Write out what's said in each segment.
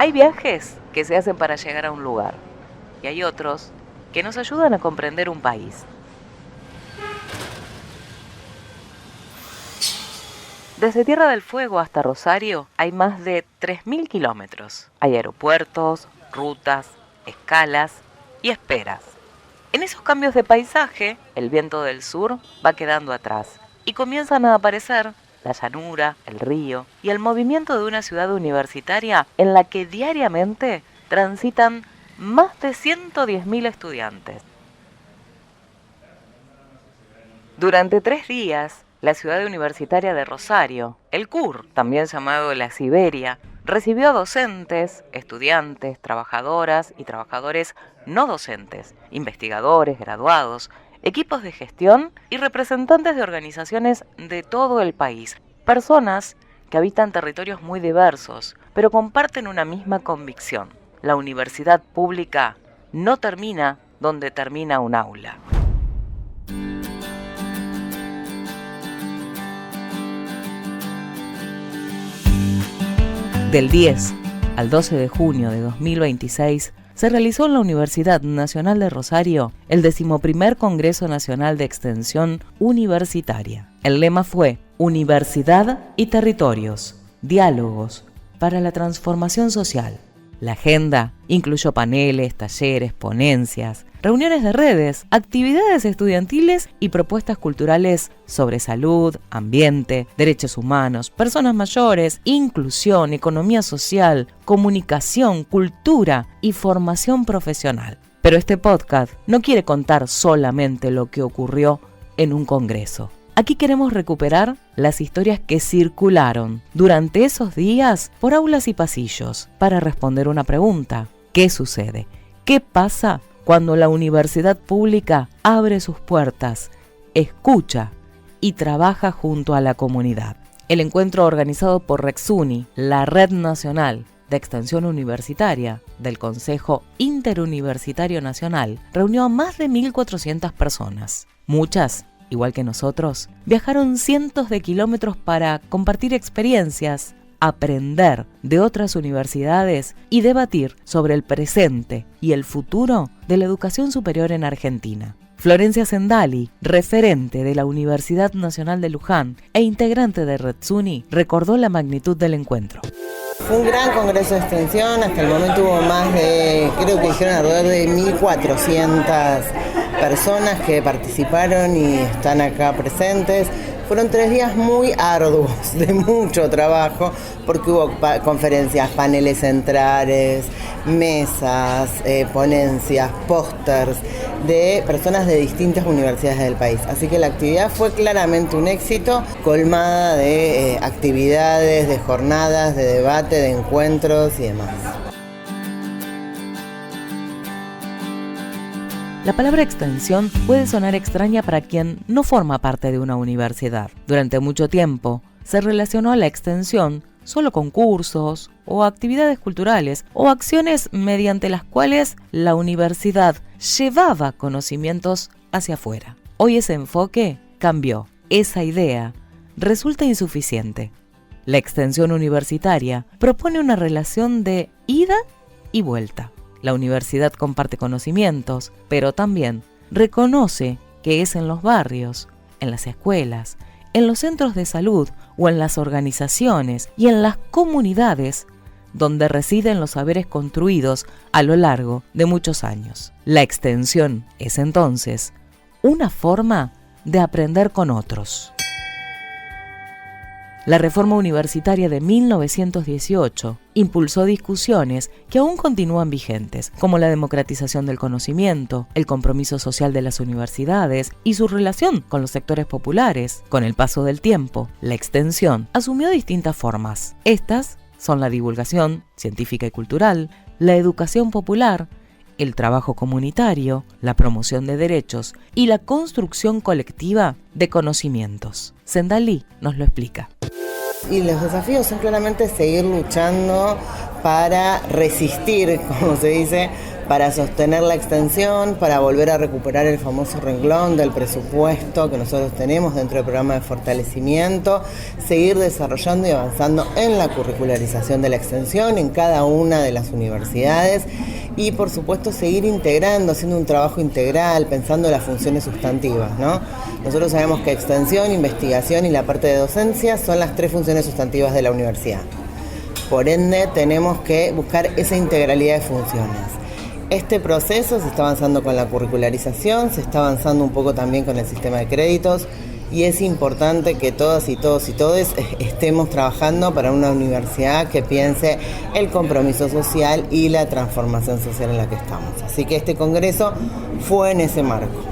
Hay viajes que se hacen para llegar a un lugar y hay otros que nos ayudan a comprender un país. Desde Tierra del Fuego hasta Rosario hay más de 3.000 kilómetros. Hay aeropuertos, rutas, escalas y esperas. En esos cambios de paisaje, el viento del sur va quedando atrás y comienzan a aparecer la llanura, el río y el movimiento de una ciudad universitaria en la que diariamente transitan más de 110.000 estudiantes. Durante 3 días, la ciudad universitaria de Rosario, el CUR, también llamado la Siberia, recibió a docentes, estudiantes, trabajadoras y trabajadores no docentes, investigadores, graduados, equipos de gestión y representantes de organizaciones de todo el país. Personas que habitan territorios muy diversos, pero comparten una misma convicción. La universidad pública no termina donde termina un aula. Del 10 al 12 de junio de 2026 se realizó en la Universidad Nacional de Rosario el 11º Congreso Nacional de Extensión Universitaria. El lema fue Universidad y Territorios, Diálogos para la Transformación Social. La agenda incluyó paneles, talleres, ponencias, reuniones de redes, actividades estudiantiles y propuestas culturales sobre salud, ambiente, derechos humanos, personas mayores, inclusión, economía social, comunicación, cultura y formación profesional. Pero este podcast no quiere contar solamente lo que ocurrió en un congreso. Aquí queremos recuperar las historias que circularon durante esos días por aulas y pasillos para responder una pregunta. ¿Qué sucede? ¿Qué pasa cuando la universidad pública abre sus puertas, escucha y trabaja junto a la comunidad? El encuentro organizado por Rexuni, la Red Nacional de Extensión Universitaria del Consejo Interuniversitario Nacional, reunió a más de 1.400 personas. Muchas, igual que nosotros, viajaron cientos de kilómetros para compartir experiencias, aprender de otras universidades y debatir sobre el presente y el futuro de la educación superior en Argentina. Florencia Sendali, referente de la Universidad Nacional de Luján e integrante de Rexuni, recordó la magnitud del encuentro. Fue un gran congreso de extensión, hasta el momento hubo más de, creo que dijeron alrededor de 1.400 personas que participaron y están acá presentes. Fueron 3 días muy arduos, de mucho trabajo, porque hubo conferencias, paneles centrales, mesas, ponencias, pósters de personas de distintas universidades del país. Así que la actividad fue claramente un éxito, colmada de actividades, de jornadas, de debate, de encuentros y demás. La palabra extensión puede sonar extraña para quien no forma parte de una universidad. Durante mucho tiempo se relacionó a la extensión solo con cursos o actividades culturales o acciones mediante las cuales la universidad llevaba conocimientos hacia afuera. Hoy ese enfoque cambió. Esa idea resulta insuficiente. La extensión universitaria propone una relación de ida y vuelta. La universidad comparte conocimientos, pero también reconoce que es en los barrios, en las escuelas, en los centros de salud o en las organizaciones y en las comunidades donde residen los saberes construidos a lo largo de muchos años. La extensión es entonces una forma de aprender con otros. La reforma universitaria de 1918 impulsó discusiones que aún continúan vigentes, como la democratización del conocimiento, el compromiso social de las universidades y su relación con los sectores populares. Con el paso del tiempo, la extensión asumió distintas formas. Estas son la divulgación científica y cultural, la educación popular, el trabajo comunitario, la promoción de derechos y la construcción colectiva de conocimientos. Sendali nos lo explica. Y los desafíos son claramente seguir luchando para resistir, como se dice, para sostener la extensión, para volver a recuperar el famoso renglón del presupuesto que nosotros tenemos dentro del programa de fortalecimiento, seguir desarrollando y avanzando en la curricularización de la extensión en cada una de las universidades y por supuesto seguir integrando, haciendo un trabajo integral, pensando en las funciones sustantivas, ¿no? Nosotros sabemos que extensión, investigación y la parte de docencia son las 3 funciones sustantivas de la universidad. Por ende, tenemos que buscar esa integralidad de funciones. Este proceso se está avanzando con la curricularización, se está avanzando un poco también con el sistema de créditos y es importante que todas y todos y todes estemos trabajando para una universidad que piense el compromiso social y la transformación social en la que estamos. Así que este congreso fue en ese marco.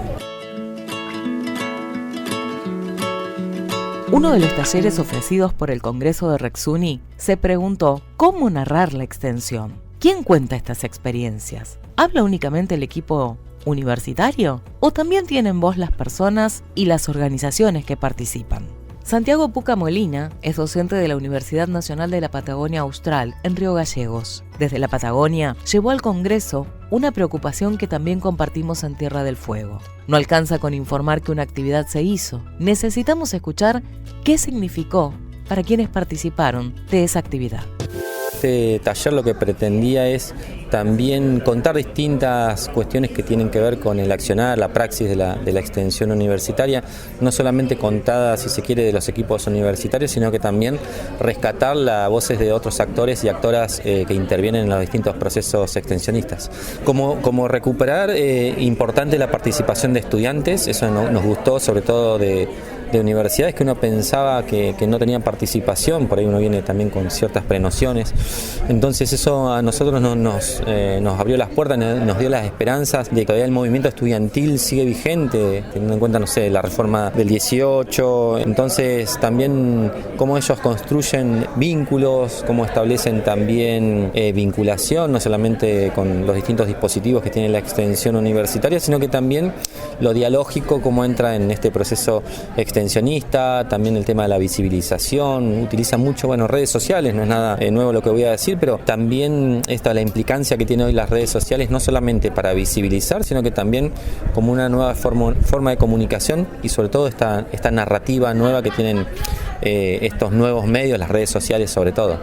Uno de los talleres ofrecidos por el Congreso de Rexuni se preguntó cómo narrar la extensión. ¿Quién cuenta estas experiencias? ¿Habla únicamente el equipo universitario? ¿O también tienen voz las personas y las organizaciones que participan? Santiago Puca Molina es docente de la Universidad Nacional de la Patagonia Austral en Río Gallegos. Desde la Patagonia llevó al Congreso una preocupación que también compartimos en Tierra del Fuego. No alcanza con informar que una actividad se hizo. Necesitamos escuchar qué significó para quienes participaron de esa actividad. Este taller lo que pretendía es también contar distintas cuestiones que tienen que ver con el accionar, la praxis de la extensión universitaria, no solamente contada, si se quiere, de los equipos universitarios, sino que también rescatar las voces de otros actores y actoras que intervienen en los distintos procesos extensionistas. Como recuperar importante la participación de estudiantes, eso nos gustó, sobre todo de universidades que uno pensaba que no tenían participación, por ahí uno viene también con ciertas prenociones. Entonces eso a nosotros nos abrió las puertas, nos dio las esperanzas de que todavía el movimiento estudiantil sigue vigente, teniendo en cuenta, no sé, la reforma del 18. Entonces también cómo ellos construyen vínculos, cómo establecen también vinculación, no solamente con los distintos dispositivos que tiene la extensión universitaria, sino que también lo dialógico, cómo entra en este proceso extensionista, también el tema de la visibilización, utiliza mucho, redes sociales, no es nada nuevo lo que voy a decir, pero también la implicancia que tienen hoy las redes sociales, no solamente para visibilizar, sino que también como una nueva forma de comunicación y sobre todo esta narrativa nueva que tienen estos nuevos medios, las redes sociales sobre todo.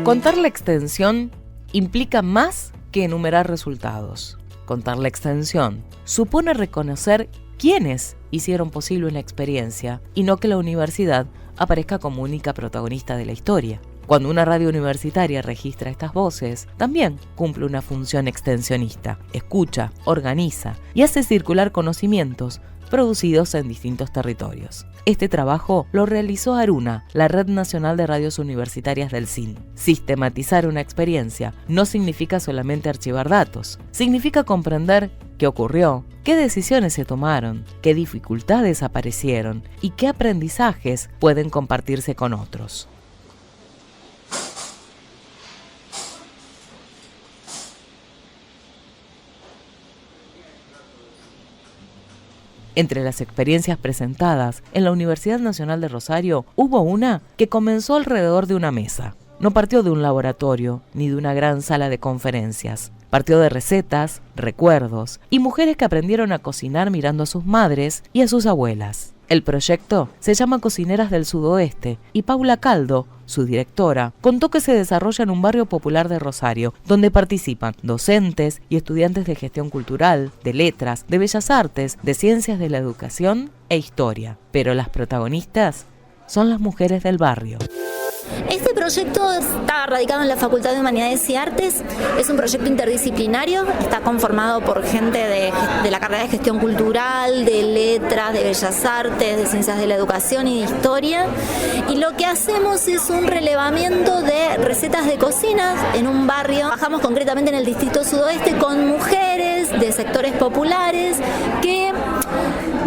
Contar la extensión implica más que enumerar resultados. Contar la extensión supone reconocer quiénes hicieron posible una experiencia y no que la universidad aparezca como única protagonista de la historia. Cuando una radio universitaria registra estas voces, también cumple una función extensionista, escucha, organiza y hace circular conocimientos producidos en distintos territorios. Este trabajo lo realizó ARUNA, la Red Nacional de Radios Universitarias del CIN. Sistematizar una experiencia no significa solamente archivar datos, significa comprender qué ocurrió, qué decisiones se tomaron, qué dificultades aparecieron y qué aprendizajes pueden compartirse con otros. Entre las experiencias presentadas en la Universidad Nacional de Rosario, hubo una que comenzó alrededor de una mesa. No partió de un laboratorio ni de una gran sala de conferencias. Partió de recetas, recuerdos y mujeres que aprendieron a cocinar mirando a sus madres y a sus abuelas. El proyecto se llama Cocineras del Sudoeste y Paula Caldo, su directora, contó que se desarrolla en un barrio popular de Rosario, donde participan docentes y estudiantes de gestión cultural, de letras, de bellas artes, de ciencias de la educación e historia. Pero las protagonistas son las mujeres del barrio. Este proyecto está radicado en la Facultad de Humanidades y Artes, es un proyecto interdisciplinario, está conformado por gente de la carrera de Gestión Cultural, de Letras, de Bellas Artes, de Ciencias de la Educación y de Historia, y lo que hacemos es un relevamiento de recetas de cocina en un barrio. Trabajamos concretamente en el Distrito Sudoeste con mujeres de sectores populares que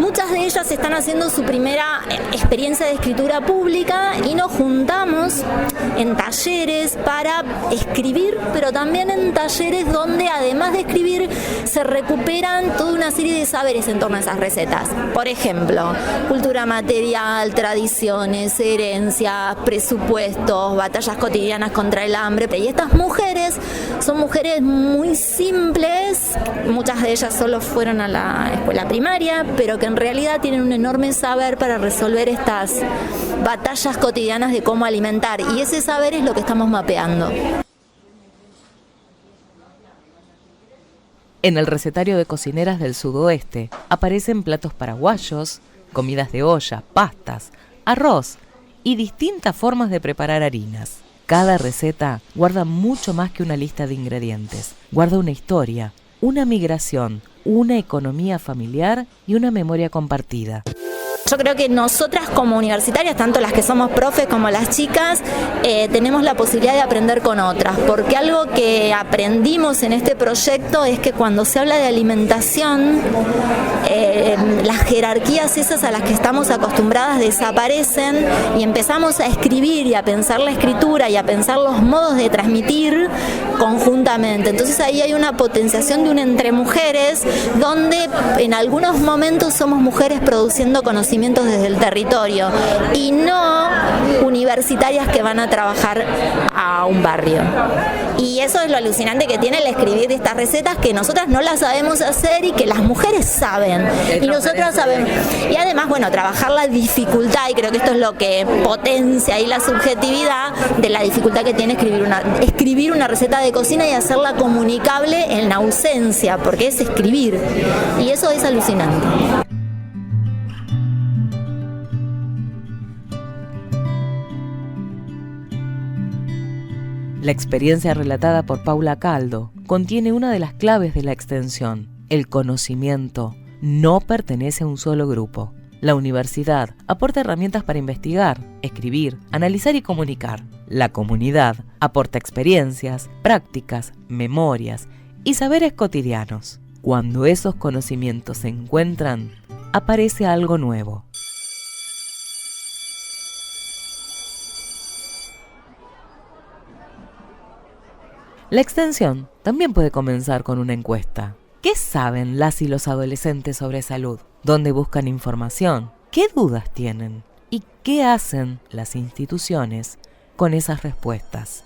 Muchas de ellas están haciendo su primera experiencia de escritura pública y nos juntamos en talleres para escribir, pero también en talleres donde además de escribir se recuperan toda una serie de saberes en torno a esas recetas. Por ejemplo, cultura material, tradiciones, herencias, presupuestos, batallas cotidianas contra el hambre. Y estas mujeres son mujeres muy simples, muchas de ellas solo fueron a la escuela primaria, pero que en realidad tienen un enorme saber para resolver estas batallas cotidianas de cómo alimentar, y ese saber es lo que estamos mapeando. En el recetario de cocineras del sudoeste aparecen platos paraguayos, comidas de olla, pastas, arroz y distintas formas de preparar harinas. Cada receta guarda mucho más que una lista de ingredientes. Guarda una historia, una migración, una economía familiar y una memoria compartida. Yo creo que nosotras como universitarias, tanto las que somos profes como las chicas, tenemos la posibilidad de aprender con otras, porque algo que aprendimos en este proyecto es que cuando se habla de alimentación, las jerarquías esas a las que estamos acostumbradas desaparecen y empezamos a escribir y a pensar la escritura y a pensar los modos de transmitir conjuntamente. Entonces ahí hay una potenciación de un entre mujeres, donde en algunos momentos somos mujeres produciendo conocimientos desde el territorio y no universitarias que van a trabajar a un barrio. Y eso es lo alucinante que tiene el escribir de estas recetas, que nosotras no las sabemos hacer y que las mujeres saben y nosotras sabemos. Y además, bueno, trabajar la dificultad, y creo que esto es lo que potencia ahí la subjetividad de la dificultad que tiene escribir una receta de cocina y hacerla comunicable en la ausencia, porque es escribir, y eso es alucinante. La experiencia relatada por Paula Caldo contiene una de las claves de la extensión. El conocimiento no pertenece a un solo grupo. La universidad aporta herramientas para investigar, escribir, analizar y comunicar. La comunidad aporta experiencias, prácticas, memorias y saberes cotidianos. Cuando esos conocimientos se encuentran, aparece algo nuevo. La extensión también puede comenzar con una encuesta. ¿Qué saben las y los adolescentes sobre salud? ¿Dónde buscan información? ¿Qué dudas tienen? ¿Y qué hacen las instituciones con esas respuestas?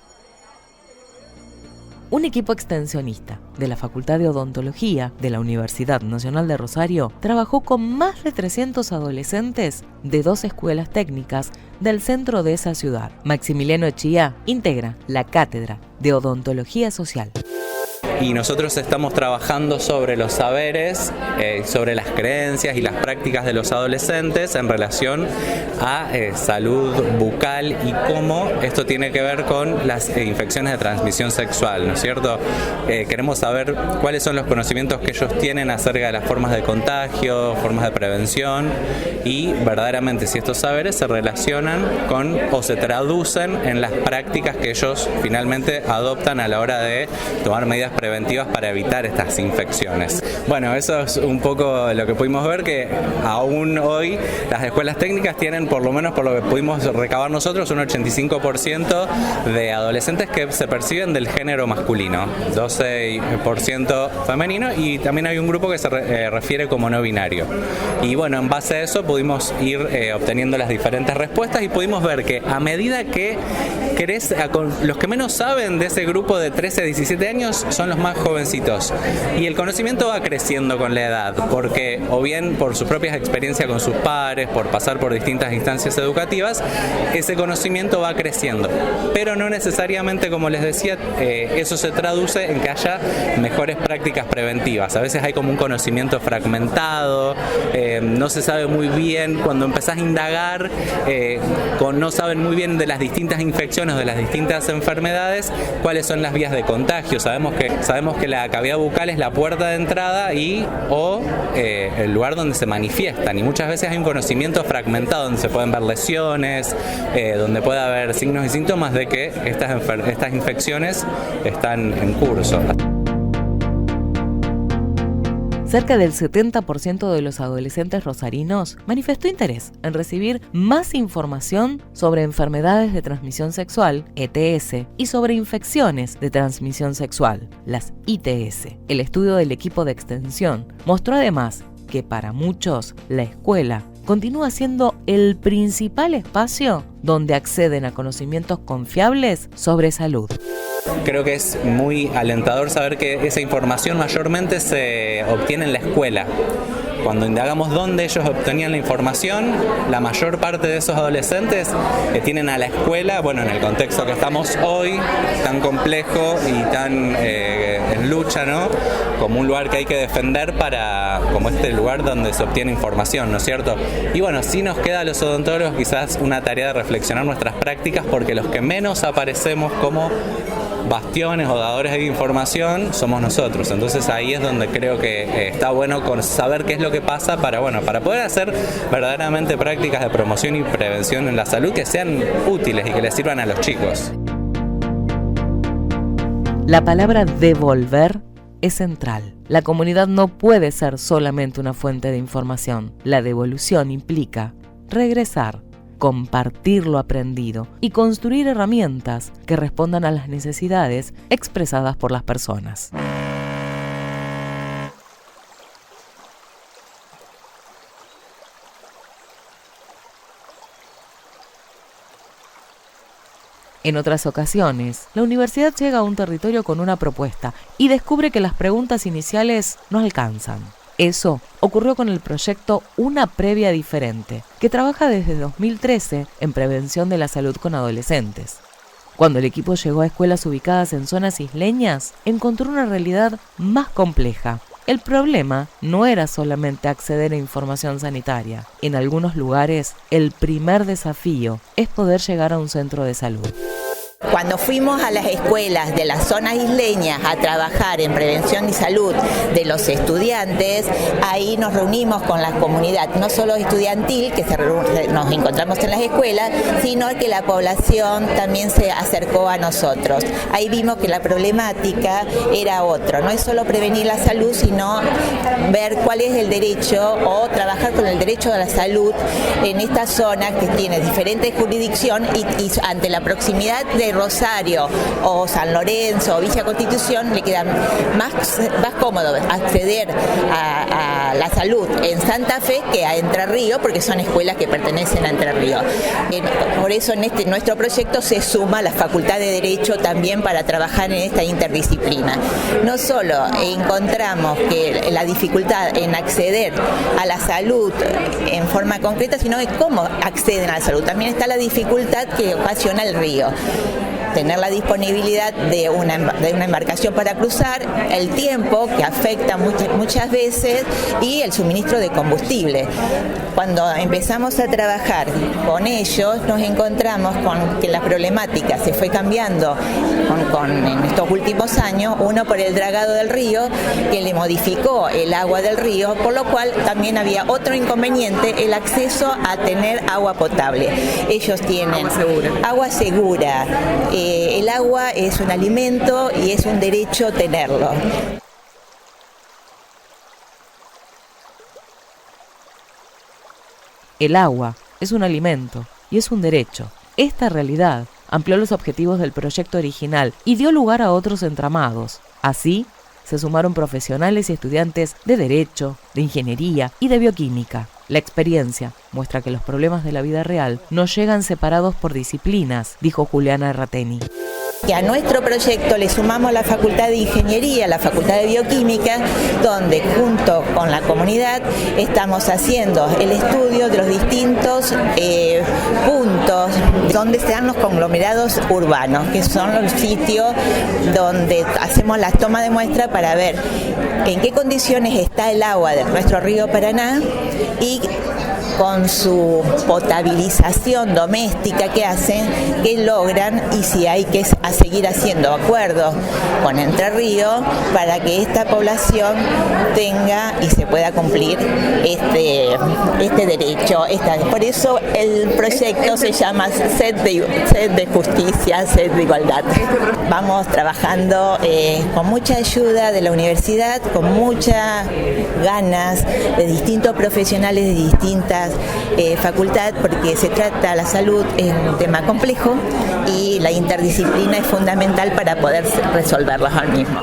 Un equipo extensionista de la Facultad de Odontología de la Universidad Nacional de Rosario trabajó con más de 300 adolescentes de 2 escuelas técnicas del centro de esa ciudad. Maximiliano Echía integra la Cátedra de Odontología Social. Y nosotros estamos trabajando sobre los saberes, sobre las creencias y las prácticas de los adolescentes en relación a salud bucal y cómo esto tiene que ver con las infecciones de transmisión sexual, ¿no es cierto? Queremos saber cuáles son los conocimientos que ellos tienen acerca de las formas de contagio, formas de prevención, y verdaderamente si estos saberes se relacionan con o se traducen en las prácticas que ellos finalmente adoptan a la hora de tomar medidas preventivas para evitar estas infecciones. Bueno, eso es un poco lo que pudimos ver, que aún hoy las escuelas técnicas tienen, por lo menos por lo que pudimos recabar nosotros, un 85% de adolescentes que se perciben del género masculino, 12% femenino, y también hay un grupo que se refiere como no binario. Y bueno, en base a eso pudimos ir obteniendo las diferentes respuestas y pudimos ver que a medida que crece, los que menos saben de ese grupo de 13 a 17 años son los más jovencitos, y el conocimiento va creciendo con la edad, porque o bien por sus propias experiencias con sus pares, por pasar por distintas instancias educativas, ese conocimiento va creciendo, pero no necesariamente, como les decía, eso se traduce en que haya mejores prácticas preventivas. A veces hay como un conocimiento fragmentado, no se sabe muy bien, cuando empezás a indagar, no saben muy bien de las distintas infecciones, de las distintas enfermedades, cuáles son las vías de contagio. Sabemos que la cavidad bucal es la puerta de entrada o el lugar donde se manifiestan, y muchas veces hay un conocimiento fragmentado donde se pueden ver lesiones, donde puede haber signos y síntomas de que estas infecciones están en curso. cerca del 70% de los adolescentes rosarinos manifestó interés en recibir más información sobre enfermedades de transmisión sexual, ETS, y sobre infecciones de transmisión sexual, las ITS. El estudio del equipo de extensión mostró además que para muchos la escuela continúa siendo el principal espacio donde acceden a conocimientos confiables sobre salud. Creo que es muy alentador saber que esa información mayormente se obtiene en la escuela. Cuando indagamos dónde ellos obtenían la información, la mayor parte de esos adolescentes que tienen a la escuela, bueno, en el contexto que estamos hoy, tan complejo y tan en lucha, ¿no? Como un lugar que hay que defender como este lugar donde se obtiene información, ¿no es cierto? Y bueno, sí nos queda a los odontólogos quizás una tarea de reflexionar nuestras prácticas, porque los que menos aparecemos como bastiones o dadores de información somos nosotros. Entonces ahí es donde creo que está bueno saber qué es lo que pasa para poder hacer verdaderamente prácticas de promoción y prevención en la salud que sean útiles y que les sirvan a los chicos. La palabra devolver es central. La comunidad no puede ser solamente una fuente de información. La devolución implica regresar, compartir lo aprendido y construir herramientas que respondan a las necesidades expresadas por las personas. En otras ocasiones, la universidad llega a un territorio con una propuesta y descubre que las preguntas iniciales no alcanzan. Eso ocurrió con el proyecto Una Previa Diferente, que trabaja desde 2013 en prevención de la salud con adolescentes. Cuando el equipo llegó a escuelas ubicadas en zonas isleñas, encontró una realidad más compleja. El problema no era solamente acceder a información sanitaria. En algunos lugares, el primer desafío es poder llegar a un centro de salud. Cuando fuimos a las escuelas de las zonas isleñas a trabajar en prevención y salud de los estudiantes, ahí nos reunimos con la comunidad, no solo estudiantil, que nos encontramos en las escuelas, sino que la población también se acercó a nosotros. Ahí vimos que la problemática era otra, no es solo prevenir la salud, sino ver cuál es el derecho o trabajar con el derecho a la salud en esta zona que tiene diferentes jurisdicciones y ante la proximidad de Rosario o San Lorenzo o Villa Constitución le queda más cómodo acceder a la salud en Santa Fe que a Entre Ríos, porque son escuelas que pertenecen a Entre Ríos. Por eso en nuestro proyecto se suma la Facultad de Derecho también para trabajar en esta interdisciplina. No solo encontramos que la dificultad en acceder a la salud en forma concreta, sino de cómo acceden a la salud. También está la dificultad que ocasiona el río. Tener la disponibilidad de una embarcación para cruzar, el tiempo que afecta muchas veces y el suministro de combustible. Cuando empezamos a trabajar con ellos nos encontramos con que la problemática se fue cambiando en estos últimos años, uno por el dragado del río que le modificó el agua del río, por lo cual también había otro inconveniente, el acceso a tener agua potable. Ellos tienen agua segura. El agua es un alimento y es un derecho tenerlo. El agua es un alimento y es un derecho. Esta realidad amplió los objetivos del proyecto original y dio lugar a otros entramados. Así, se sumaron profesionales y estudiantes de Derecho, de Ingeniería y de Bioquímica. La experiencia muestra que los problemas de la vida real no llegan separados por disciplinas, dijo Juliana Errateni. Que a nuestro proyecto le sumamos la Facultad de Ingeniería, la Facultad de Bioquímica, donde junto con la comunidad estamos haciendo el estudio de los distintos puntos donde se dan los conglomerados urbanos, que son los sitios donde hacemos las tomas de muestra para ver en qué condiciones está el agua de nuestro río Paraná y con su potabilización doméstica que hacen, que logran, y si hay que seguir haciendo acuerdos con Entre Ríos para que esta población tenga y se pueda cumplir este derecho. Por eso el proyecto se llama Sed de Justicia, Sed de Igualdad. Vamos trabajando con mucha ayuda de la universidad, con muchas ganas de distintos profesionales de distintas facultades, porque se trata, la salud es un tema complejo y la interdisciplina es fundamental para poder resolverlos al mismo.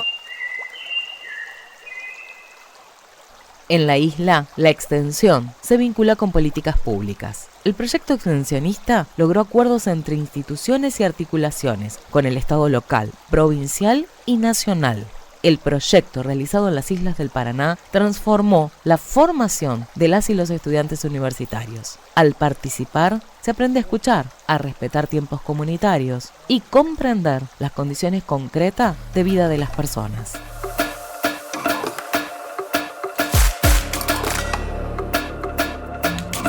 En la isla, la extensión se vincula con políticas públicas. El proyecto extensionista logró acuerdos entre instituciones y articulaciones con el Estado local, provincial y nacional. El proyecto realizado en las Islas del Paraná transformó la formación de las y los estudiantes universitarios. Al participar, se aprende a escuchar, a respetar tiempos comunitarios y comprender las condiciones concretas de vida de las personas.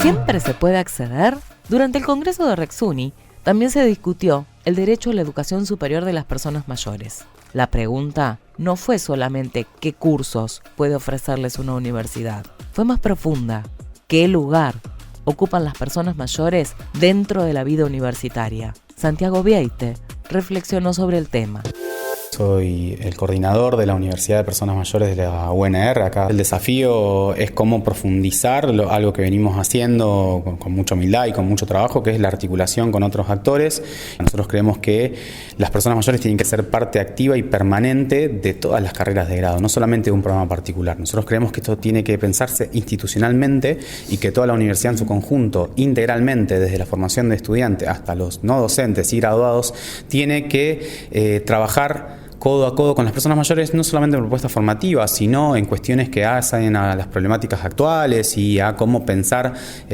¿Siempre se puede acceder? Durante el Congreso de Rexuni también se discutió el derecho a la educación superior de las personas mayores. La pregunta no fue solamente qué cursos puede ofrecerles una universidad, fue más profunda. ¿Qué lugar ocupan las personas mayores dentro de la vida universitaria? Santiago Vieite reflexionó sobre el tema. Soy el coordinador de la Universidad de Personas Mayores de la UNR. Acá el desafío es cómo profundizar algo que venimos haciendo con mucha humildad y con mucho trabajo, que es la articulación con otros actores. Nosotros creemos que las personas mayores tienen que ser parte activa y permanente de todas las carreras de grado, no solamente de un programa particular. Nosotros creemos que esto tiene que pensarse institucionalmente y que toda la universidad en su conjunto, integralmente, desde la formación de estudiantes hasta los no docentes y graduados, tiene que trabajar codo a codo con las personas mayores, no solamente en propuestas formativas, sino en cuestiones que hacen a las problemáticas actuales y a cómo pensar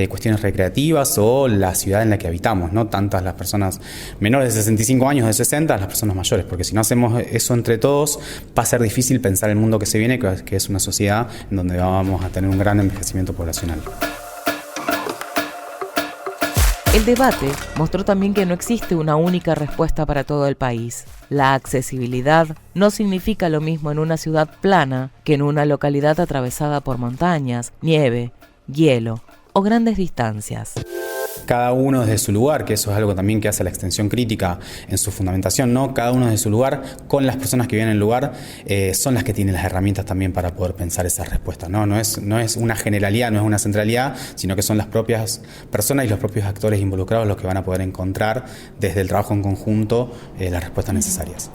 cuestiones recreativas o la ciudad en la que habitamos, no tantas las personas menores de 65 años, de 60, las personas mayores, porque si no hacemos eso entre todos, va a ser difícil pensar el mundo que se viene, que es una sociedad en donde vamos a tener un gran envejecimiento poblacional. El debate mostró también que no existe una única respuesta para todo el país. La accesibilidad no significa lo mismo en una ciudad plana que en una localidad atravesada por montañas, nieve, hielo o grandes distancias. Cada uno desde su lugar, que eso es algo también que hace la extensión crítica en su fundamentación, ¿no? Cada uno desde su lugar, con las personas que viven en el lugar, son las que tienen las herramientas también para poder pensar esas respuestas, ¿no? No es una generalidad, no es una centralidad, sino que son las propias personas y los propios actores involucrados los que van a poder encontrar desde el trabajo en conjunto las respuestas necesarias.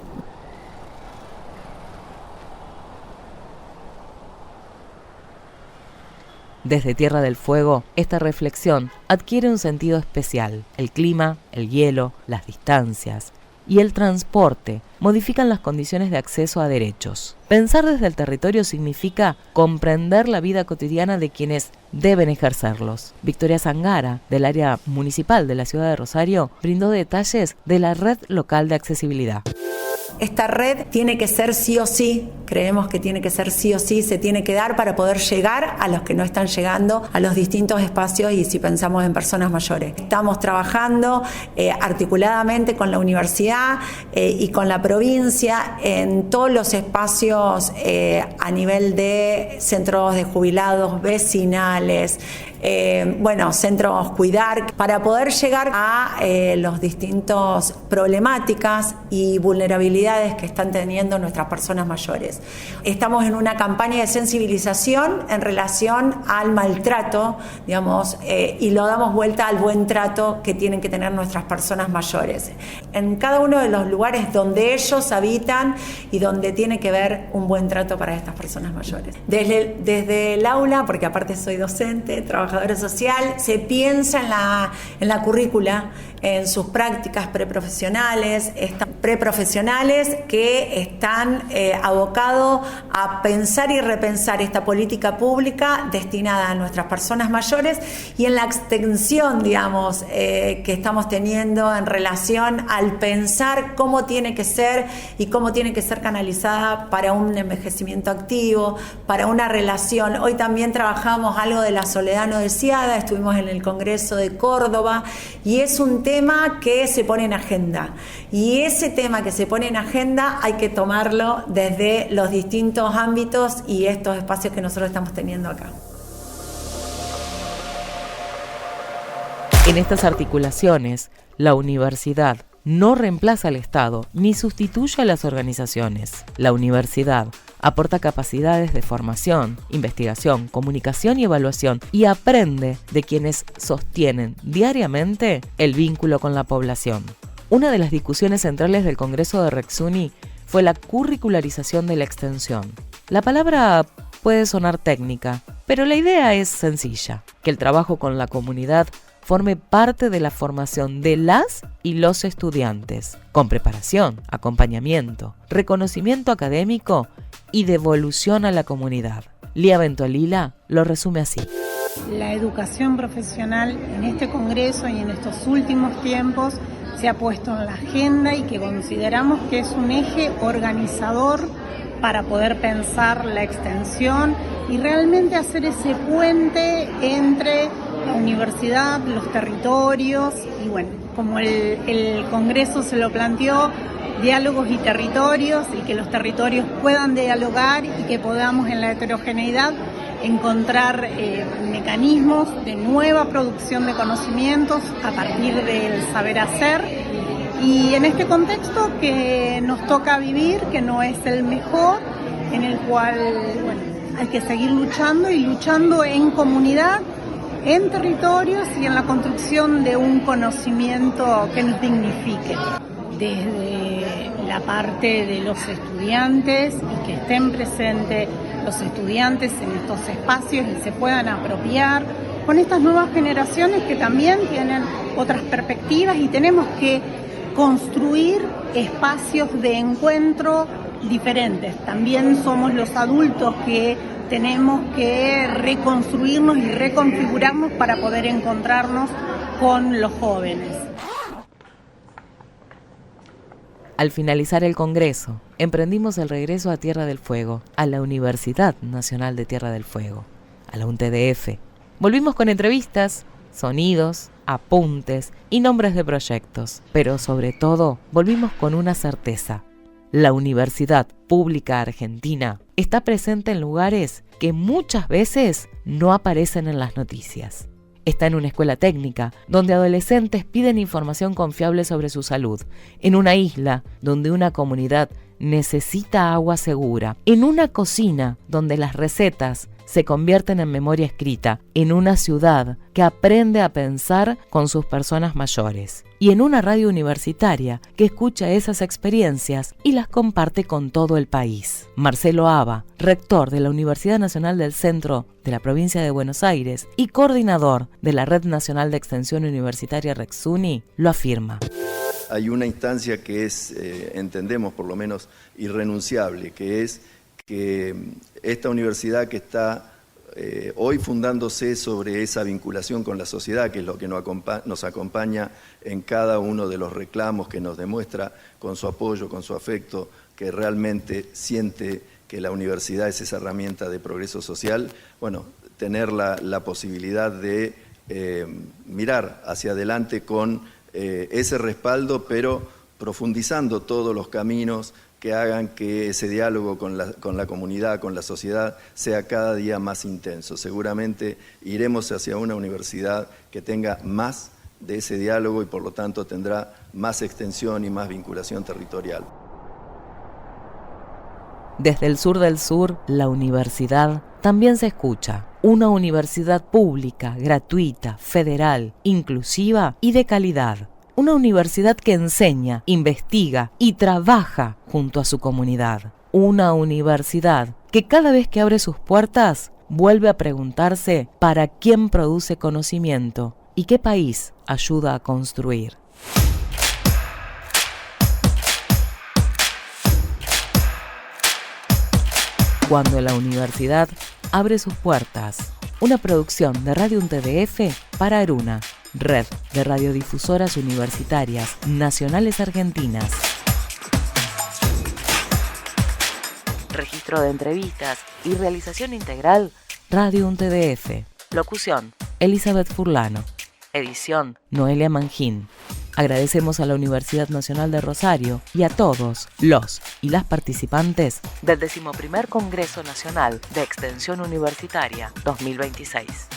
Desde Tierra del Fuego, esta reflexión adquiere un sentido especial. El clima, el hielo, las distancias y el transporte modifican las condiciones de acceso a derechos. Pensar desde el territorio significa comprender la vida cotidiana de quienes deben ejercerlos. Victoria Zangara, del área municipal de la ciudad de Rosario, brindó detalles de la red local de accesibilidad. Esta red tiene que ser sí o sí, creemos que tiene que ser sí o sí, se tiene que dar para poder llegar a los que no están llegando a los distintos espacios, y si pensamos en personas mayores. Estamos trabajando articuladamente con la universidad y con la provincia en todos los espacios a nivel de centros de jubilados, vecinales, centros cuidar, para poder llegar a los distintos problemáticas y vulnerabilidades que están teniendo nuestras personas mayores. Estamos en una campaña de sensibilización en relación al maltrato, digamos, y lo damos vuelta al buen trato que tienen que tener nuestras personas mayores. En cada uno de los lugares donde ellos habitan y donde tiene que haber un buen trato para estas personas mayores. Desde el aula, porque aparte soy docente, trabajadora social, se piensa en la currícula, en sus prácticas preprofesionales, preprofesionales que están abocados a pensar y repensar esta política pública destinada a nuestras personas mayores y en la extensión, digamos, que estamos teniendo en relación al pensar cómo tiene que ser y cómo tiene que ser canalizada para un envejecimiento activo, para una relación. Hoy también trabajamos algo de la soledad no deseada, estuvimos en el Congreso de Córdoba y es un tema que se pone en agenda. Y ese tema que se pone en agenda hay que tomarlo desde los distintos ámbitos y estos espacios que nosotros estamos teniendo acá. En estas articulaciones, la universidad no reemplaza al Estado ni sustituye a las organizaciones. La universidad aporta capacidades de formación, investigación, comunicación y evaluación y aprende de quienes sostienen diariamente el vínculo con la población. Una de las discusiones centrales del Congreso de Rexuni fue la curricularización de la extensión. La palabra puede sonar técnica, pero la idea es sencilla, que el trabajo con la comunidad forme parte de la formación de las y los estudiantes, con preparación, acompañamiento, reconocimiento académico y devolución a la comunidad. Lía Ventolila lo resume así. La educación profesional en este Congreso y en estos últimos tiempos se ha puesto en la agenda y que consideramos que es un eje organizador para poder pensar la extensión y realmente hacer ese puente entre la universidad, los territorios y bueno, como el Congreso se lo planteó, diálogos y territorios y que los territorios puedan dialogar y que podamos en la heterogeneidad encontrar mecanismos de nueva producción de conocimientos a partir del saber hacer y en este contexto que nos toca vivir, que no es el mejor, en el cual bueno, hay que seguir luchando y luchando en comunidad, en territorios y en la construcción de un conocimiento que nos dignifique. Desde la parte de los estudiantes y que estén presentes los estudiantes en estos espacios y se puedan apropiar con estas nuevas generaciones que también tienen otras perspectivas y tenemos que construir espacios de encuentro diferentes. También somos los adultos que tenemos que reconstruirnos y reconfigurarnos para poder encontrarnos con los jóvenes. Al finalizar el Congreso, emprendimos el regreso a Tierra del Fuego, a la Universidad Nacional de Tierra del Fuego, a la UNTDF. Volvimos con entrevistas, sonidos, apuntes y nombres de proyectos, pero sobre todo volvimos con una certeza. La Universidad Pública Argentina está presente en lugares que muchas veces no aparecen en las noticias. Está en una escuela técnica, donde adolescentes piden información confiable sobre su salud, en una isla donde una comunidad necesita agua segura, en una cocina donde las recetas se convierten en memoria escrita, en una ciudad que aprende a pensar con sus personas mayores, y en una radio universitaria que escucha esas experiencias y las comparte con todo el país. Marcelo Aba, rector de la Universidad Nacional del Centro de la provincia de Buenos Aires y coordinador de la Red Nacional de Extensión Universitaria Rexuni, lo afirma. Hay una instancia que es, entendemos por lo menos, irrenunciable, que es que esta universidad que está hoy fundándose sobre esa vinculación con la sociedad, que es lo que nos acompaña en cada uno de los reclamos, que nos demuestra con su apoyo, con su afecto, que realmente siente que la universidad es esa herramienta de progreso social, bueno, tener la posibilidad de mirar hacia adelante con ese respaldo, pero profundizando todos los caminos que hagan que ese diálogo con la comunidad, con la sociedad, sea cada día más intenso. Seguramente iremos hacia una universidad que tenga más de ese diálogo y por lo tanto tendrá más extensión y más vinculación territorial. Desde el sur del sur, la universidad también se escucha. Una universidad pública, gratuita, federal, inclusiva y de calidad. Una universidad que enseña, investiga y trabaja junto a su comunidad. Una universidad que cada vez que abre sus puertas vuelve a preguntarse para quién produce conocimiento y qué país ayuda a construir. Cuando la universidad abre sus puertas. Una producción de Radio UNTDF para Aruna, red de radiodifusoras universitarias nacionales argentinas. Registro de entrevistas y realización integral, Radio UNTDF. Locución, Elizabeth Furlano. Edición, Noelia Mangín. Agradecemos a la Universidad Nacional de Rosario y a todos los y las participantes del 11º Congreso Nacional de Extensión Universitaria 2026.